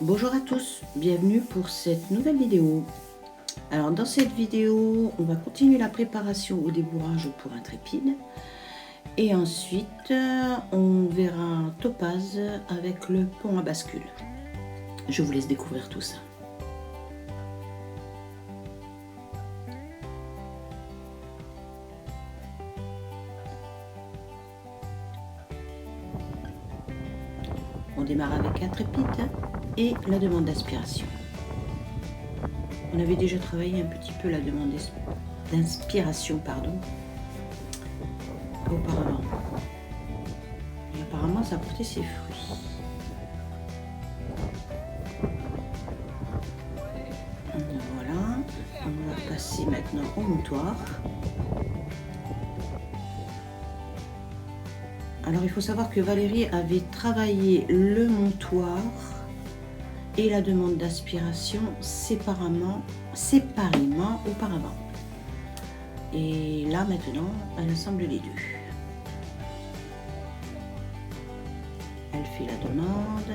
Bonjour à tous, bienvenue pour cette nouvelle vidéo. Alors dans cette vidéo, on va continuer la préparation au débourrage pour intrépide et ensuite on verra un topaz avec le pont à bascule. Je vous laisse découvrir tout ça. On démarre avec intrépide et la demande d'aspiration. On avait déjà travaillé un petit peu la demande d'inspiration, auparavant. Et apparemment, ça a porté ses fruits. Voilà, on va passer maintenant au montoir. Alors, il faut savoir que Valérie avait travaillé le montoir et la demande d'aspiration séparément auparavant. Et là, maintenant, elle assemble les deux. Elle fait la demande,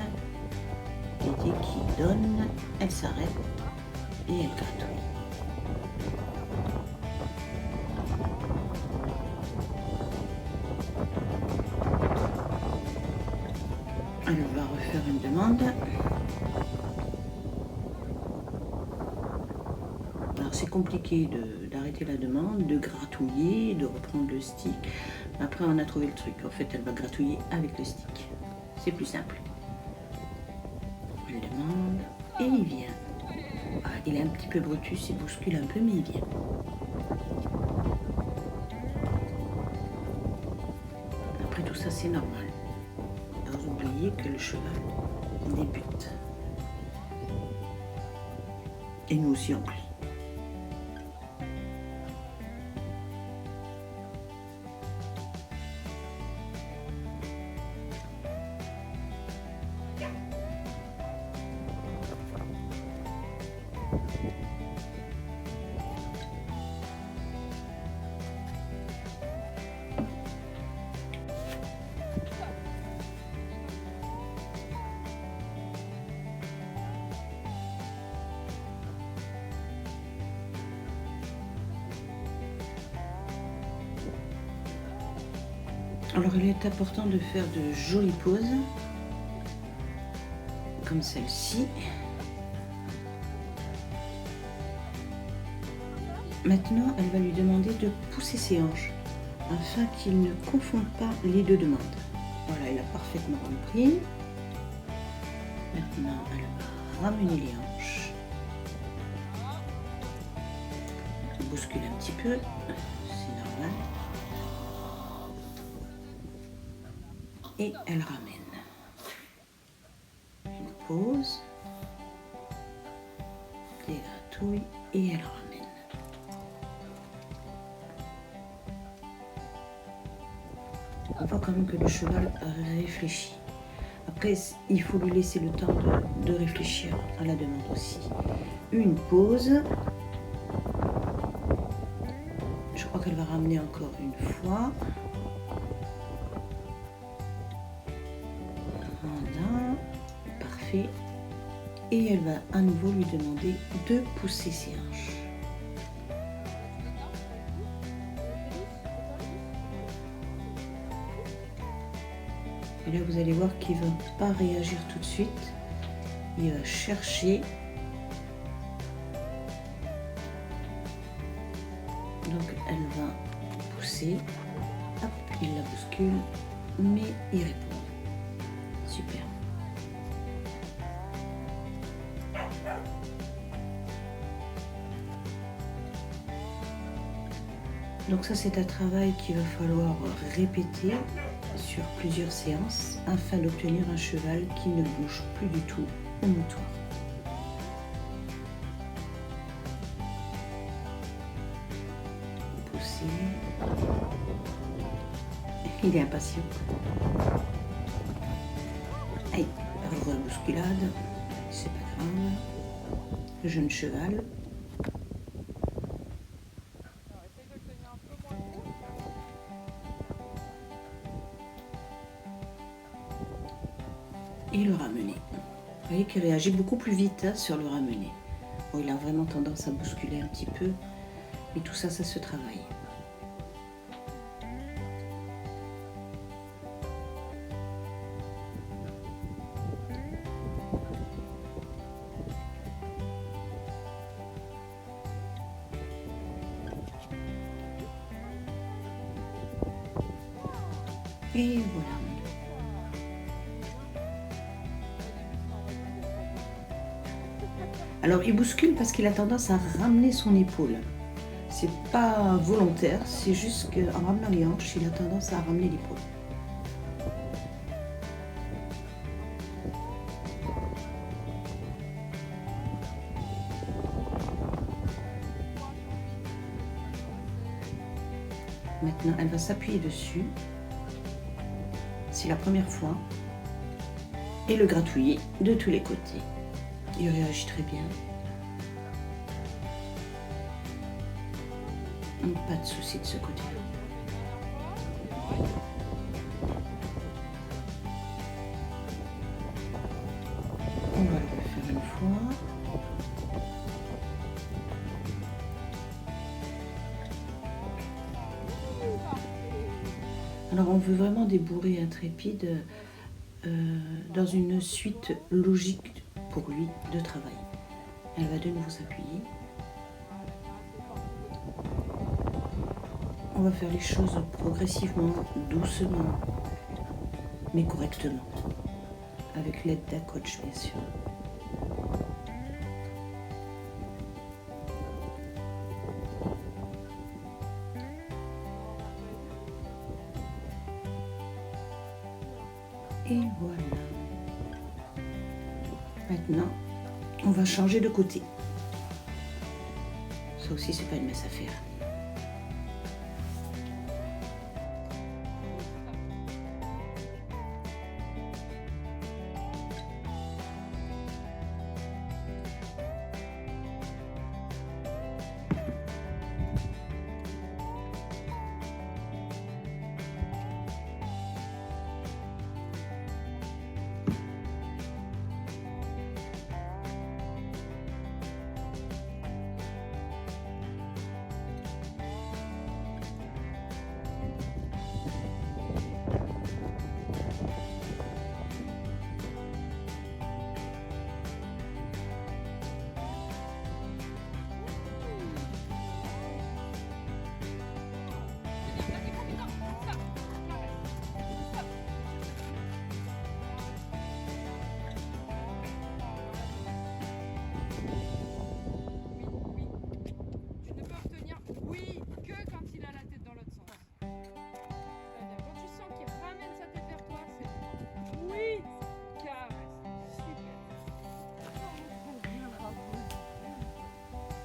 et dès qu'il donne, elle s'arrête et elle gratouille. Elle va refaire une demande. Alors c'est compliqué d'arrêter la demande, de gratouiller, de reprendre le stick. Après on a trouvé le truc. En fait elle va gratouiller avec le stick. C'est plus simple. Elle demande et il vient. Ah, il est un petit peu brutus, il bouscule un peu mais il vient. Après tout ça c'est normal. Vous oubliez que le cheval débute. Et nous aussi en plus. Alors il est important de faire de jolies pauses, comme celle-ci. Maintenant, elle va lui demander de pousser ses hanches, afin qu'il ne confonde pas les deux demandes. Voilà, il a parfaitement compris. Maintenant, elle va ramener les hanches. Elle bouscule un petit peu, c'est normal. Et elle ramène. Une pause. Dégratouille et elle ramène. On voit quand même que le cheval réfléchit. Après, il faut lui laisser le temps de réfléchir à la demande aussi. Une pause. Je crois qu'elle va ramener encore une fois. Voilà, parfait. Et elle va à nouveau lui demander de pousser ses hanches. Et là, vous allez voir qu'il ne va pas réagir tout de suite. Il va chercher. Donc, elle va pousser. Hop, il la bouscule, mais il répond. Super. Donc ça, c'est un travail qu'il va falloir répéter sur plusieurs séances afin d'obtenir un cheval qui ne bouge plus du tout au montoir. Pousser. Il est impatient. Allez, bousculade, c'est pas grave. Le jeune cheval. Et le ramener. Vous voyez qu'il réagit beaucoup plus vite sur le ramener. Bon, il a vraiment tendance à bousculer un petit peu, mais tout ça, ça se travaille. Et voilà. Alors il bouscule parce qu'il a tendance à ramener son épaule. C'est pas volontaire, c'est juste qu'en ramenant les hanches, il a tendance à ramener l'épaule. Maintenant, elle va s'appuyer dessus. C'est la première fois. Et le gratouiller de tous les côtés. Il réagit très bien. Pas de souci de ce côté-là. On va le refaire une fois. Alors on veut vraiment débourrer Intrépide dans une suite logique pour lui de travail. Elle va de nouveau s'appuyer. On va faire les choses progressivement, doucement, mais correctement, avec l'aide d'un coach bien sûr. Et voilà. Maintenant, on va changer de côté. Ça aussi, c'est pas une mince affaire.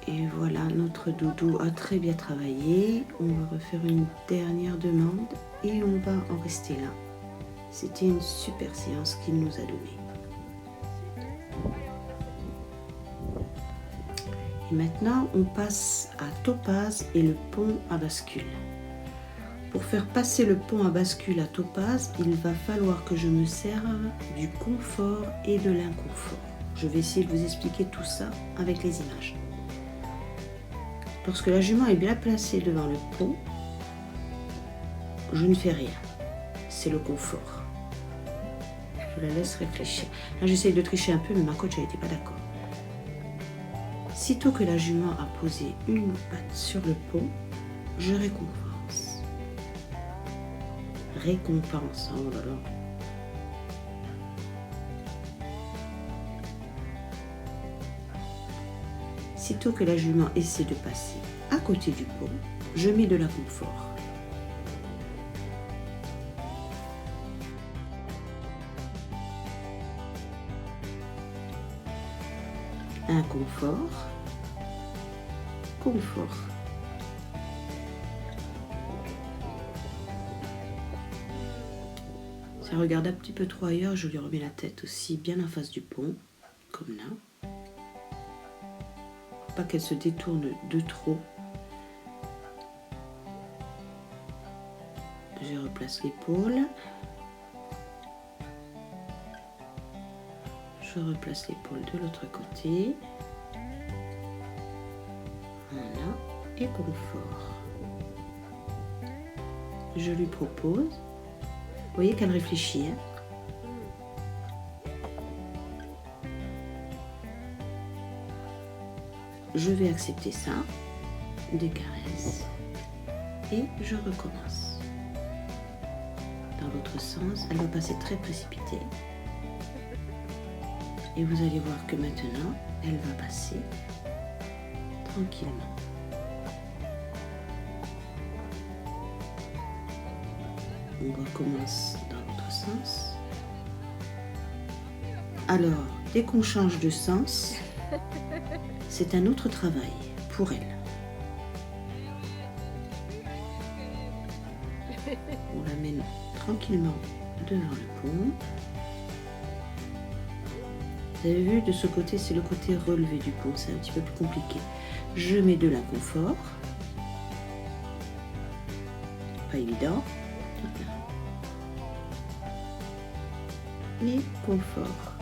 Et voilà, notre doudou a très bien travaillé. On va refaire une dernière demande et on va en rester là. C'était une super séance qu'il nous a donnée. Et maintenant, on passe à Topaz et le pont à bascule. Pour faire passer le pont à bascule à Topaz, il va falloir que je me serve du confort et de l'inconfort. Je vais essayer de vous expliquer tout ça avec les images. Lorsque la jument est bien placée devant le pont, je ne fais rien. C'est le confort. Je la laisse réfléchir. Là, j'essaye de tricher un peu, mais ma coach n'était pas d'accord. Sitôt que la jument a posé une patte sur le pont, je récompense. Récompense, oh là là. Sitôt que la jument essaie de passer à côté du pont, je mets de l'inconfort. Inconfort, confort. Si elle regarde un petit peu trop ailleurs, je lui remets la tête aussi bien en face du pont, comme là. Pas qu'elle se détourne de trop. Je replace l'épaule. Je replace l'épaule de l'autre côté. Voilà, et confort. Je lui propose. Vous voyez qu'elle réfléchit, hein? Je vais accepter ça, des caresses, et je recommence. Dans l'autre sens, elle va passer très précipitée. Et vous allez voir que maintenant, elle va passer tranquillement. On recommence dans l'autre sens. Alors, dès qu'on change de sens, c'est un autre travail pour elle. On l'amène tranquillement devant le pont. Vous avez vu, de ce côté, c'est le côté relevé du pont. C'est un petit peu plus compliqué. Je mets de l'inconfort. Pas évident. Mais confort.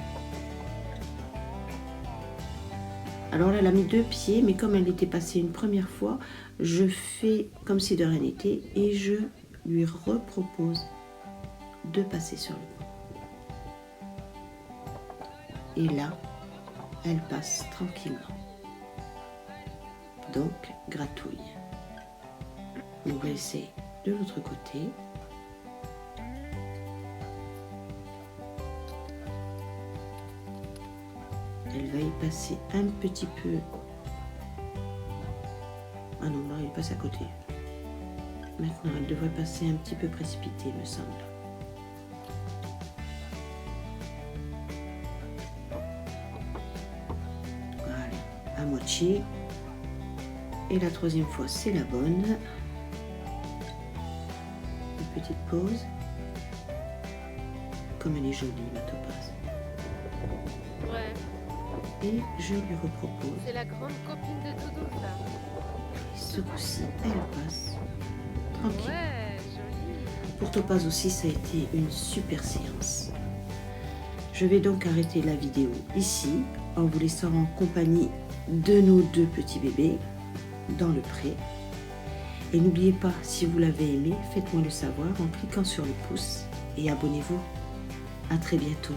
Alors là, elle a mis 2 pieds, mais comme elle était passée une première fois, je fais comme si de rien n'était et je lui repropose de passer sur le pont. Et là, elle passe tranquillement. Donc, gratouille. On va essayer de l'autre côté. Elle va y passer un petit peu. Ah non, là, elle passe à côté. Maintenant, elle devrait passer un petit peu précipitée, me semble. Voilà, à moitié. Et la troisième fois, c'est la bonne. Une petite pause. Comme elle est jolie, ma topaz. Ouais. Et je lui repropose. C'est la grande copine de Doudou, ça. Ce coup-ci, elle passe tranquille. Ouais, joli. Pour Topaz aussi, ça a été une super séance. Je vais donc arrêter la vidéo ici, en vous laissant en compagnie de nos 2 petits bébés dans le pré. Et n'oubliez pas, si vous l'avez aimé, faites-moi le savoir en cliquant sur le pouce et abonnez-vous. À très bientôt.